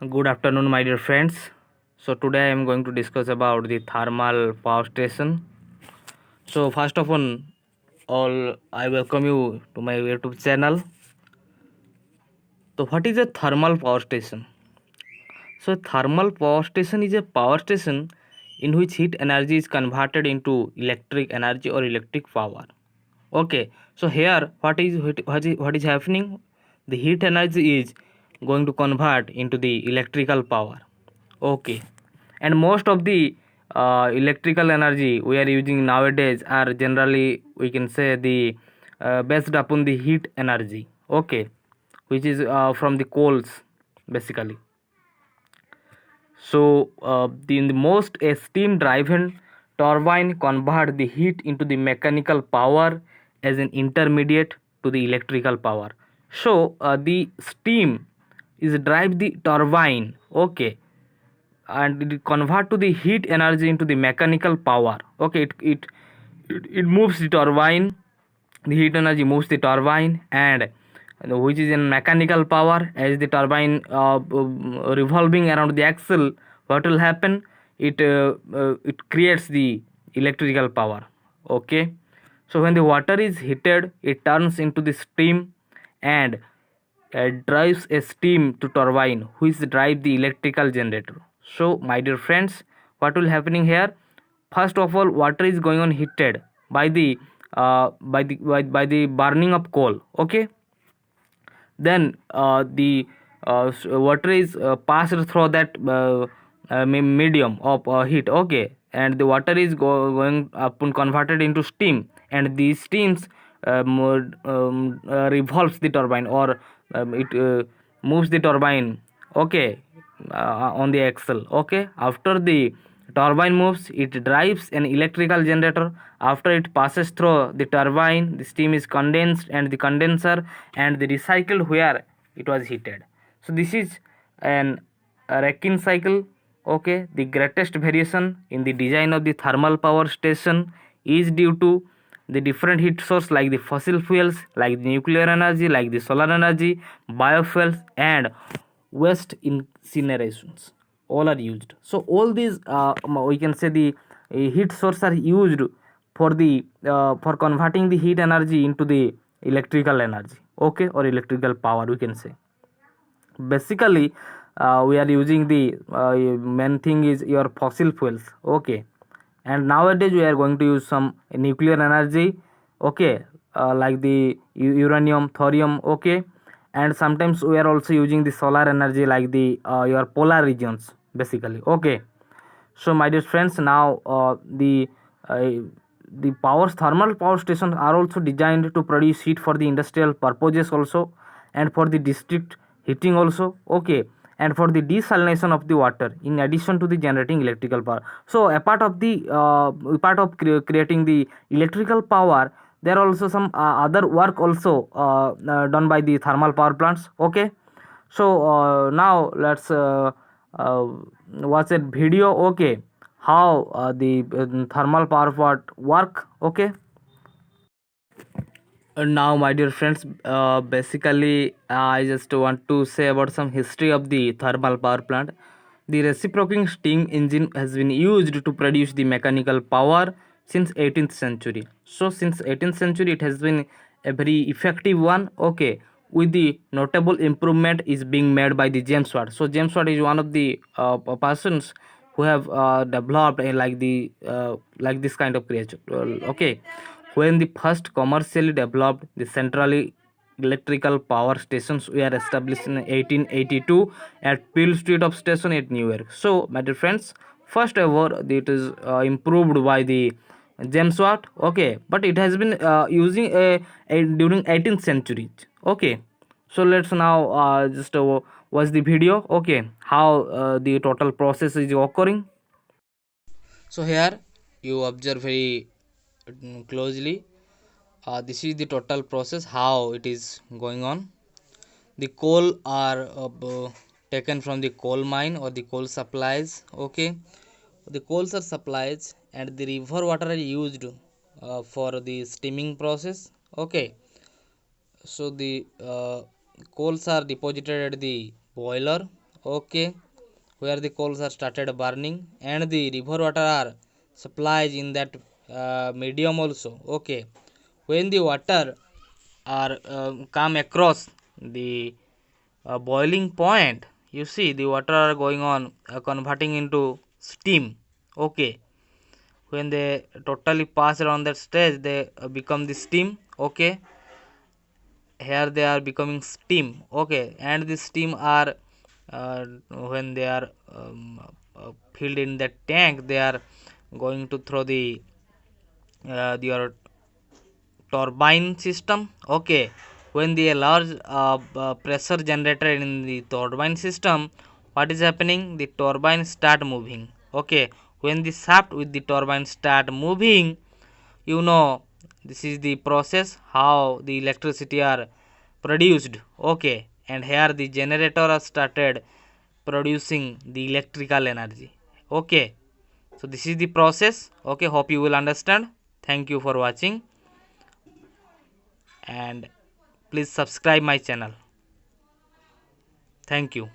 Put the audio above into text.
Good afternoon, my dear friends. So today I am going to discuss about the thermal power station. So first of all, I welcome you to my YouTube channel. So what is a thermal power station? So a thermal power station is a power station in which heat energy is converted into electric energy or electric power. Okay. So here what is happening? The heat energy is going to convert into the electrical power. Okay. And most of the electrical energy we are using nowadays are generally, we can say, the based upon the heat energy. Okay. Which is from the coals basically. So in the most, a steam driven turbine convert the heat into the mechanical power as an intermediate to the electrical power. So the steam is drive the turbine, okay, and it convert to the heat energy into the mechanical power. Okay, it moves the turbine, the heat energy moves the turbine, and which is in mechanical power. As the turbine revolving around the axle, what will happen? It creates the electrical power. Okay, so when the water is heated, it turns into the steam and drives a steam to turbine which drive the electrical generator. So my dear friends, what will happening here? First of all, water is going on heated by the burning of coal. Okay, then the water is passed through that medium of heat. Okay, and the water is going up and converted into steam, and these steams revolves the turbine, or it moves the turbine. Okay, on the axle. Okay, after the turbine moves, it drives an electrical generator. After it passes through the turbine, the steam is condensed and the condenser and the recycled where it was heated. So this is an a Rankine cycle. Okay, the greatest variation in the design of the thermal power station is due to the different heat source like the fossil fuels, like the nuclear energy, like the solar energy, biofuels, and waste incinerations. All are used. So all these we can say the heat source are used for converting the heat energy into the electrical energy. Okay, or electrical power, we can say. Basically we are using the main thing is your fossil fuels. Okay, and nowadays we are going to use some nuclear energy. Okay, like the uranium, thorium. Okay, and sometimes we are also using the solar energy like the your polar regions basically. Okay, so my dear friends, now uh, the thermal power stations are also designed to produce heat for the industrial purposes also, and for the district heating also. Okay, and for the desalination of the water in addition to the generating electrical power. So apart of the creating the electrical power, there are also some other work also done by the thermal power plants. Okay, so now let's uh, watch a video. Okay, how the thermal power plant work. Okay, now my dear friends, basically I just want to say about some history of the thermal power plant. The reciprocating steam engine has been used to produce the mechanical power since 18th century. So since 18th century it has been a very effective one. Okay, with the notable improvement is being made by the James Watt. So James Watt is one of the persons who have developed like this kind of creature. Okay, when the first commercially developed, the centrally electrical power stations were established in 1882 at Peel Street of Station at New York. So, my dear friends, first ever it is improved by the James Watt. Okay, but it has been using during 18th century. Okay, so let's now just watch the video. Okay, how the total process is occurring. So here you observe very closely. This is the total process how it is going on. The coal are taken from the coal mine or the coal supplies. Okay, the coals are supplies and the river water are used for the steaming process. Okay, so the coals are deposited at the boiler. okay, where the coals are started burning, and the river water are supplies in that medium also. Okay, when the water are come across the boiling point, you see the water are going on converting into steam. Okay, when they totally pass around that stage, they become the steam. Okay, here they are becoming steam. Okay, and the steam are when they are filled in that tank, they are going to throw the your turbine system. Okay, when the large pressure generator in the turbine system, what is happening, the turbine start moving. Okay, when the shaft with the turbine start moving, you know, this is the process how the electricity are produced. Okay, and here the generator has started producing the electrical energy. Okay, so this is the process. Okay, hope you will understand. Thank you for watching, and please subscribe my channel. Thank you.